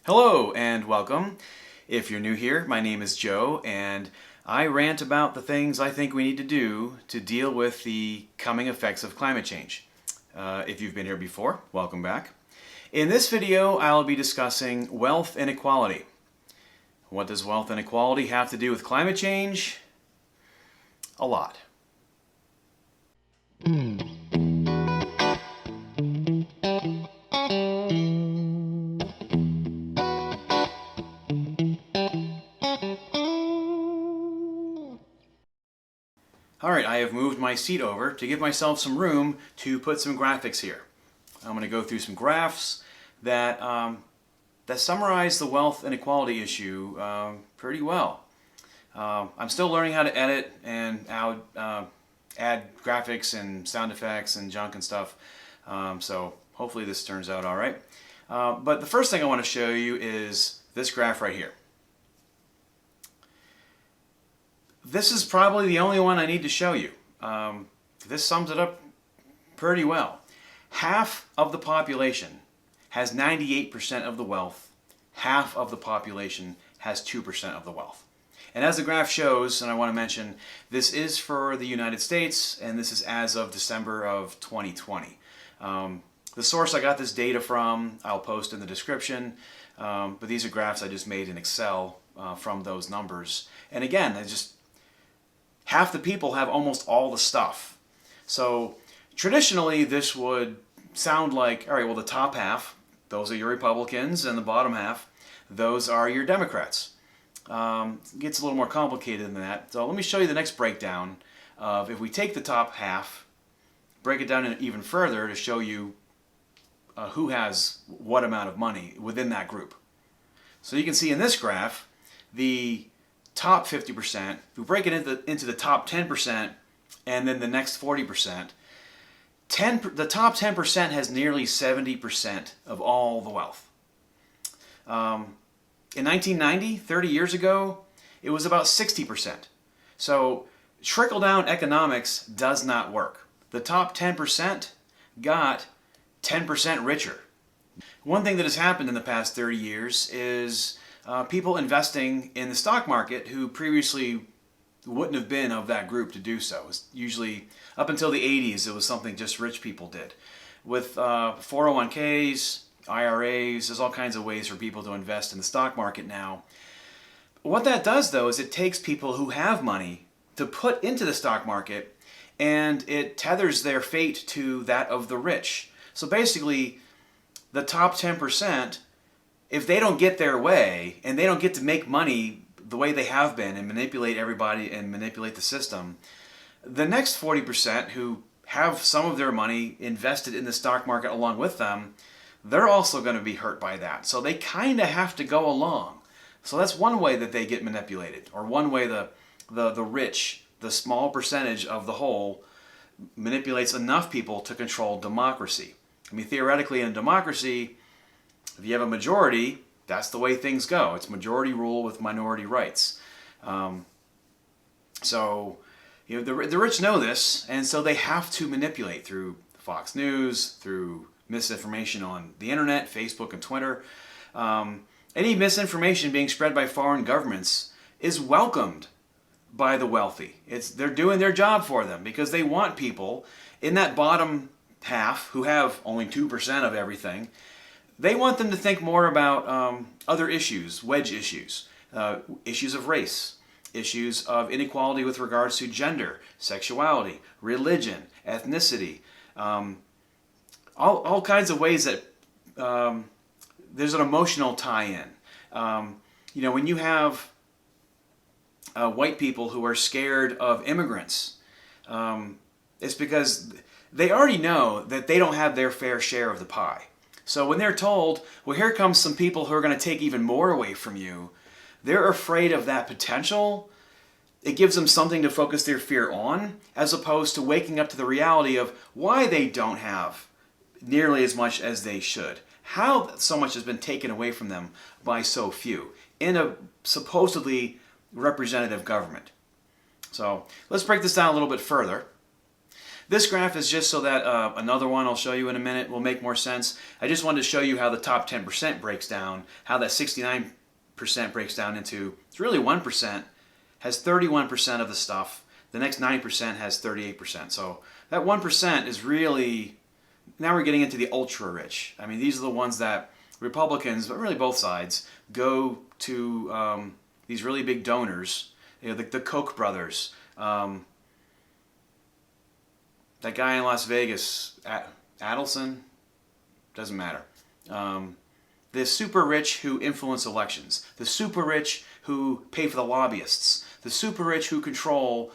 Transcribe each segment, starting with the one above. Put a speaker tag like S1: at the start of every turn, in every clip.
S1: Hello and welcome. If you're new here, my name is Joe and I rant about the things I think we need to do to deal with the coming effects of climate change. If you've been here before, welcome back. In this video, I'll be discussing wealth inequality. What does wealth inequality have to do with climate change? A lot. Alright, I have moved my seat over to give myself some room to put some graphics here. I'm going to go through some graphs that summarize the wealth inequality issue pretty well. I'm still learning how to edit and add graphics and sound effects and junk and stuff, so hopefully this turns out alright. But the first thing I want to show you is this graph right here. This is probably the only one I need to show you. This sums it up pretty well. Half of the population has 98% of the wealth. Half of the population has 2% of the wealth. And as the graph shows, and I want to mention, this is for the United States, and this is as of December of 2020. The source I got this data from, I'll post in the description, but these are graphs I just made in Excel from those numbers. And again, half the people have almost all the stuff. So traditionally this would sound like, all right, well, the top half, those are your Republicans, and the bottom half, those are your Democrats. It gets a little more complicated than that. So let me show you the next breakdown of, if we take the top half, break it down even further to show you who has what amount of money within that group. So you can see in this graph, the top 50%, if we break it into the top 10% and then the next 40%, the top 10% has nearly 70% of all the wealth. In 1990, 30 years ago, it was about 60%. So trickle-down economics does not work. The top 10% got 10% richer. One thing that has happened in the past 30 years is people investing in the stock market who previously wouldn't have been of that group to do so. It was usually, up until the 80s, it was something just rich people did. With 401ks, IRAs, there's all kinds of ways for people to invest in the stock market now. What that does, though, is it takes people who have money to put into the stock market, and it tethers their fate to that of the rich. So basically, the top 10%, if they don't get their way, and they don't get to make money the way they have been and manipulate everybody and manipulate the system, the next 40% who have some of their money invested in the stock market along with them, they're also going to be hurt by that. So they kind of have to go along. So that's one way that they get manipulated, or one way the rich, the small percentage of the whole, manipulates enough people to control democracy. I mean, theoretically in a democracy, if you have a majority, that's the way things go. It's majority rule with minority rights. So, you know, the rich know this, and so they have to manipulate through Fox News, through misinformation on the internet, Facebook and Twitter. Any misinformation being spread by foreign governments is welcomed by the wealthy. They're doing their job for them because they want people in that bottom half who have only 2% of everything. They want them to think more about other issues, wedge issues, issues of race, issues of inequality with regards to gender, sexuality, religion, ethnicity, all kinds of ways that there's an emotional tie-in. You know, when you have white people who are scared of immigrants, it's because they already know that they don't have their fair share of the pie. So when they're told, well, here comes some people who are going to take even more away from you, they're afraid of that potential. It gives them something to focus their fear on, as opposed to waking up to the reality of why they don't have nearly as much as they should. How so much has been taken away from them by so few in a supposedly representative government. So let's break this down a little bit further. This graph is just so that another one I'll show you in a minute will make more sense. I just wanted to show you how the top 10% breaks down, how that 69% breaks down into, it's really 1%, has 31% of the stuff. The next 9% has 38%. So that 1% is really, now we're getting into the ultra rich. I mean, these are the ones that Republicans, but really both sides, go to these really big donors, you know, the Koch brothers, that guy in Las Vegas, Adelson, doesn't matter. The super rich who influence elections, the super rich who pay for the lobbyists, the super rich who control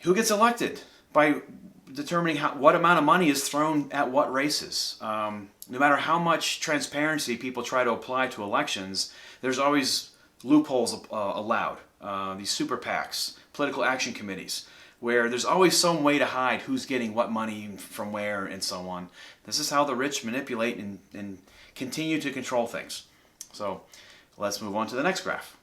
S1: who gets elected by determining what amount of money is thrown at what races. No matter how much transparency people try to apply to elections, there's always loopholes allowed. These super PACs, political action committees, where there's always some way to hide who's getting what money from where and so on. This is how the rich manipulate and continue to control things. So let's move on to the next graph.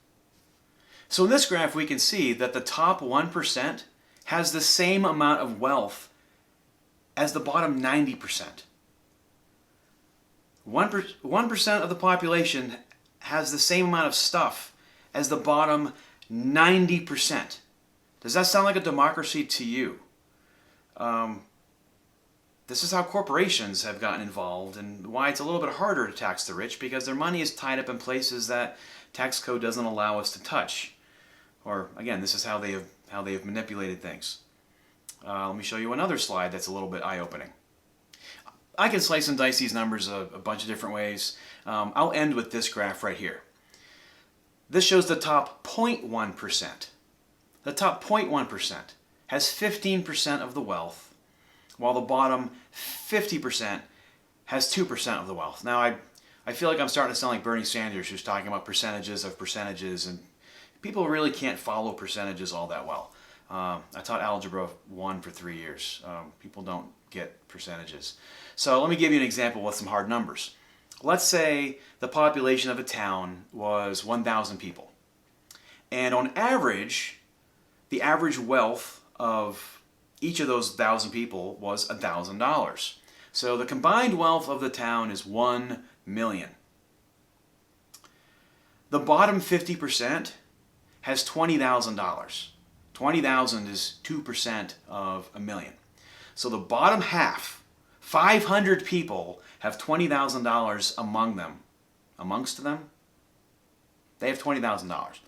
S1: So in this graph we can see that the top 1% has the same amount of wealth as the bottom 90%. 1% of the population has the same amount of stuff as the bottom 90%. Does that sound like a democracy to you? This is how corporations have gotten involved and why it's a little bit harder to tax the rich, because their money is tied up in places that tax code doesn't allow us to touch. Or again, this is how they have manipulated things. Let me show you another slide that's a little bit eye-opening. I can slice and dice these numbers a bunch of different ways. I'll end with this graph right here. This shows the top 0.1%. The top 0.1% has 15% of the wealth, while the bottom 50% has 2% of the wealth. Now, I feel like I'm starting to sound like Bernie Sanders, who's talking about percentages of percentages, and people really can't follow percentages all that well. I taught Algebra 1 for 3 years. People don't get percentages. So let me give you an example with some hard numbers. Let's say the population of a town was 1,000 people. And on average, the average wealth of each of those 1,000 people was $1,000. So the combined wealth of the town is $1 million. The bottom 50% has $20,000. 20,000 is 2% of a million. So the bottom half, 500 people, have $20,000 among them. Amongst them? They have $20,000.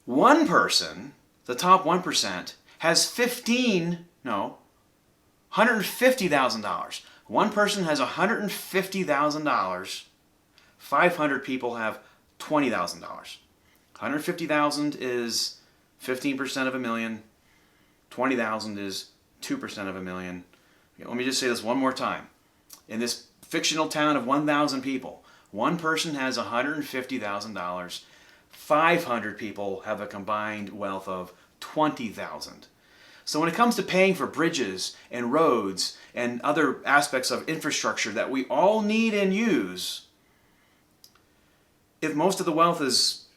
S1: One person, the top 1%, has $150,000. One person has $150,000. 500 people have $20,000. 150,000 is 15% of a million. 20,000 is 2% of a million. Okay, let me just say this one more time. In this fictional town of 1,000 people, one person has $150,000. 500 people have a combined wealth of 20,000. So when it comes to paying for bridges and roads and other aspects of infrastructure that we all need and use, if most of the wealth is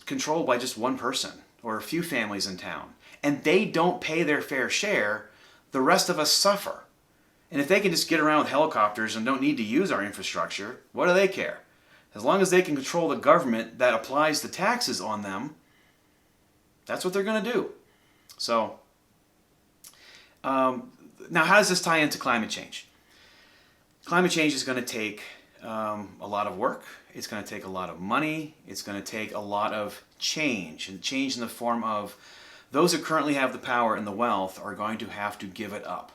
S1: controlled by just one person or a few families in town, and they don't pay their fair share, the rest of us suffer. And if they can just get around with helicopters and don't need to use our infrastructure, what do they care? As long as they can control the government that applies the taxes on them, that's what they're going to do. So, now how does this tie into climate change? Climate change is going to take a lot of work. It's going to take a lot of money. It's going to take a lot of change. And change in the form of those who currently have the power and the wealth are going to have to give it up.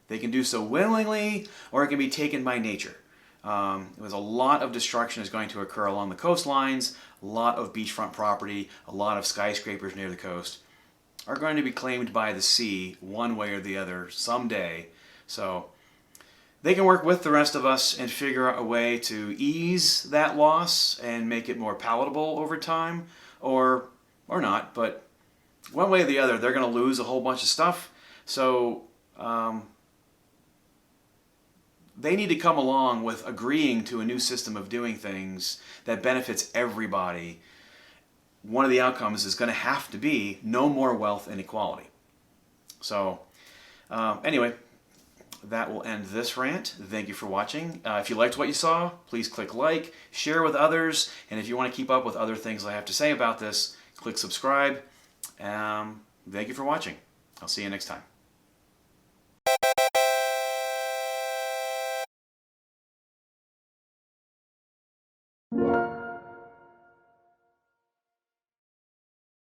S1: They can do so willingly, or it can be taken by nature. A lot of destruction is going to occur along the coastlines. A lot of beachfront property, a lot of skyscrapers near the coast are going to be claimed by the sea one way or the other someday. So they can work with the rest of us and figure out a way to ease that loss and make it more palatable over time, or not. But one way or the other, they're going to lose a whole bunch of stuff. So they need to come along with agreeing to a new system of doing things that benefits everybody. One of the outcomes is going to have to be no more wealth inequality. So anyway, that will end this rant. Thank you for watching. If you liked what you saw, please click like, share with others, and if you want to keep up with other things I have to say about this, click subscribe. Thank you for watching. I'll see you next time.